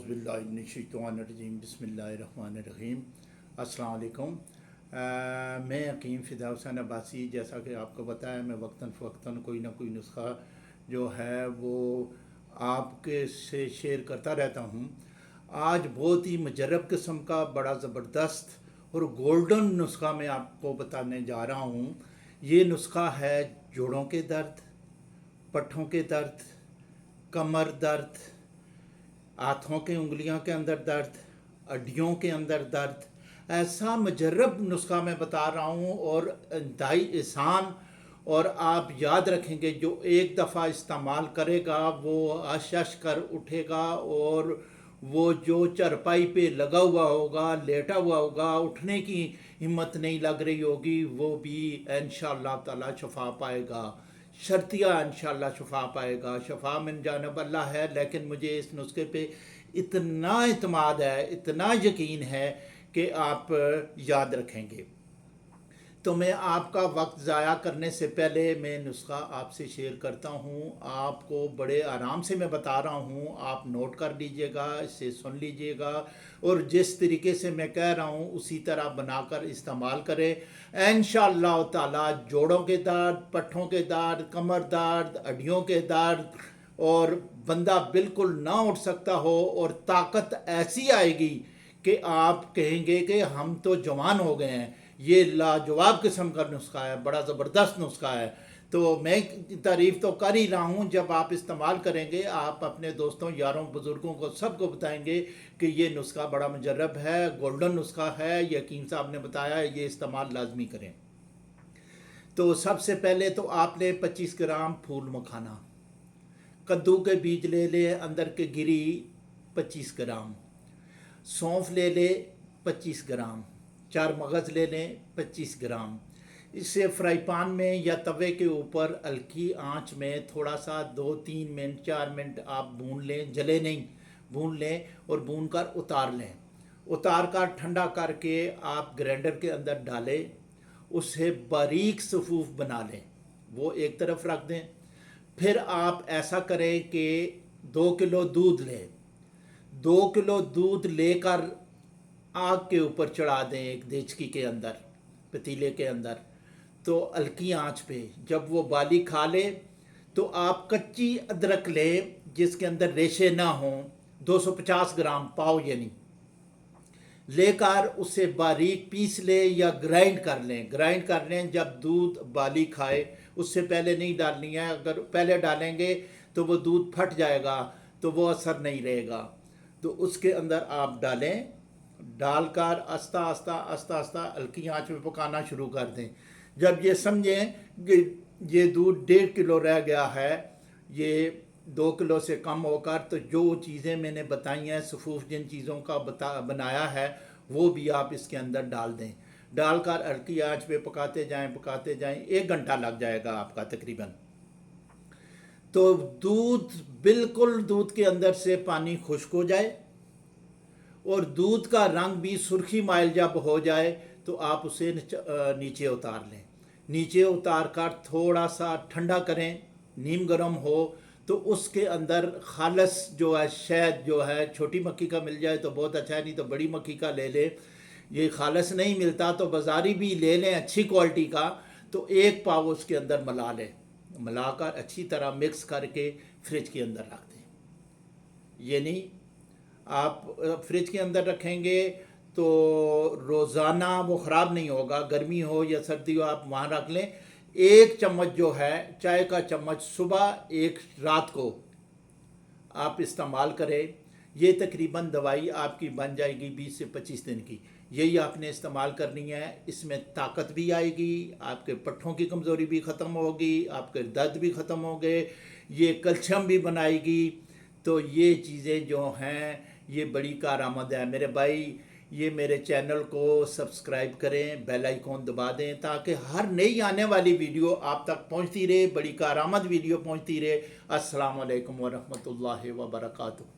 औज़ुबिल्लाहिमिनश्शैतानिर्रजीम बिस्मिल्लाहिर्रहमानिर्रहीम। अस्सलाम वालेकुम। मैं हकीम फ़िदा हुसैन अब्बासी। जैसा कि आपको बताया, मैं वक्तन फ़वक्तन कोई ना कोई नुस्ख़ा जो है वो आपके से शेयर करता रहता हूँ। आज बहुत ही मुजरब किस्म का बड़ा ज़बरदस्त और गोल्डन नुस्ख़ा मैं आपको बताने जा रहा हूँ। ये नुस्ख़ा है जोड़ों के दर्द, पट्ठों के दर्द, कमर दर्द, हाथों के उंगलियों के अंदर दर्द, हड्डियों के अंदर दर्द। ऐसा मुजरब नुस्ख़ा मैं बता रहा हूँ और इंतहाई आसान। और आप याद रखेंगे, जो एक दफ़ा इस्तेमाल करेगा वो हश कर उठेगा, और वो जो चारपाई पे लगा हुआ होगा, लेटा हुआ होगा, उठने की हिम्मत नहीं लग रही होगी, वो भी इंशाअल्लाह ताला शफा पाएगा। शर्तिया इंशाअल्लाह शफा पाएगा। शफा मिन जानब अल्लाह है, लेकिन मुझे इस नुस्खे पे इतना इत्मीनान है, इतना यकीन है कि आप याद रखेंगे। तो मैं आपका वक्त ज़ाया करने से पहले मैं नुस्ख़ा आपसे शेयर करता हूँ। आपको बड़े आराम से मैं बता रहा हूँ, आप नोट कर लीजिएगा, इसे सुन लीजिएगा, और जिस तरीके से मैं कह रहा हूँ उसी तरह बनाकर इस्तेमाल करें। इंशाअल्लाह ताला जोड़ों के दर्द, पट्ठों के दर्द, कमर दर्द, हड्डियों के दर्द, और बंदा बिल्कुल ना उठ सकता हो और ताकत ऐसी आएगी कि आप कहेंगे कि हम तो जवान हो गए हैं। ये लाजवाब किस्म का नुस्ख़ा है, बड़ा ज़बरदस्त नुस्ख़ा है। तो मैं तारीफ़ तो कर ही रहा हूँ, जब आप इस्तेमाल करेंगे आप अपने दोस्तों, यारों, बुज़ुर्गों को सबको बताएंगे कि ये नुस्ख़ा बड़ा मुजर्रब है, गोल्डन नुस्ख़ा है, यकीन साहब ने बताया, ये इस्तेमाल लाजमी करें। तो सबसे पहले तो आपने 25 ग्राम फूल मखाना, कद्दू के बीज ले ले, अंदर के गिरी 25 ग्राम, सौंफ ले ले 25 ग्राम, चार मगज़ ले लें 25 ग्राम। इसे फ्राई पैन में या तवे के ऊपर हल्की आंच में थोड़ा सा 2-3 मिनट 4 मिनट आप भून लें, जले नहीं, भून लें और भून कर उतार लें। उतार कर ठंडा करके आप ग्राइंडर के अंदर डालें, उसे बारीक सफ़ूफ बना लें, वो एक तरफ रख दें। फिर आप ऐसा करें कि 2 किलो दूध लें, 2 किलो दूध लेकर आग के ऊपर चढ़ा दें, एक देचकी के अंदर, पतीले के अंदर, तो हल्की आंच पे। जब वो बाली खा ले तो आप कच्ची अदरक लें जिसके अंदर रेशे ना हों, 250 ग्राम पाव यानी, लेकर उसे बारीक पीस लें या ग्राइंड कर लें। ग्राइंड कर लें जब दूध बाली खाए, उससे पहले नहीं डालनी है। अगर पहले डालेंगे तो वो दूध फट जाएगा, तो वो असर नहीं रहेगा। तो उसके अंदर आप डालें, डालकर आस्ता आस्ता आस्ता आस्ता हल्की आंच में पकाना शुरू कर दें। जब ये समझें कि ये दूध 1.5 किलो रह गया है, ये 2 किलो से कम होकर, तो जो चीज़ें मैंने बताई हैं, सफ़ूफ जिन चीज़ों का बनाया है, वो भी आप इसके अंदर डाल दें। डालकर हल्की आंच पे पकाते जाएं, 1 घंटा लग जाएगा आपका तकरीबन। तो दूध बिल्कुल, दूध के अंदर से पानी खुश्क हो जाए और दूध का रंग भी सुर्खी माइल जब हो जाए तो आप उसे नीचे उतार लें। नीचे उतार कर थोड़ा सा ठंडा करें, नीम गर्म हो तो उसके अंदर खालस जो है शहद जो है, छोटी मक्खी का मिल जाए तो बहुत अच्छा है, नहीं तो बड़ी मक्खी का ले लें। ये खालस नहीं मिलता तो बाज़ारी भी ले लें अच्छी क्वालिटी का, तो 1 पाव उसके अंदर मिला लें। मिलाकर अच्छी तरह मिक्स करके फ्रिज के अंदर रख दें। ये नहीं, आप फ्रिज के अंदर रखेंगे तो रोज़ाना वो ख़राब नहीं होगा, गर्मी हो या सर्दी हो आप वहाँ रख लें। 1 चम्मच जो है चाय का चम्मच सुबह, 1 रात को आप इस्तेमाल करें। ये तकरीबन दवाई आपकी बन जाएगी 20 से 25 दिन की। यही आपने इस्तेमाल करनी है। इसमें ताकत भी आएगी, आपके पट्ठों की कमज़ोरी भी ख़त्म होगी, आपके दर्द भी ख़त्म हो गए, ये कैल्शियम भी बनाएगी। तो ये चीज़ें जो हैं ये बड़ी कारआमद है। मेरे भाई, ये मेरे चैनल को सब्सक्राइब करें, बेल आइकॉन दबा दें, ताकि हर नई आने वाली वीडियो आप तक पहुंचती रहे, बड़ी कारआमद वीडियो पहुंचती रहे। अस्सलाम वालेकुम व रहमतुल्लाहि व बरकातुहू।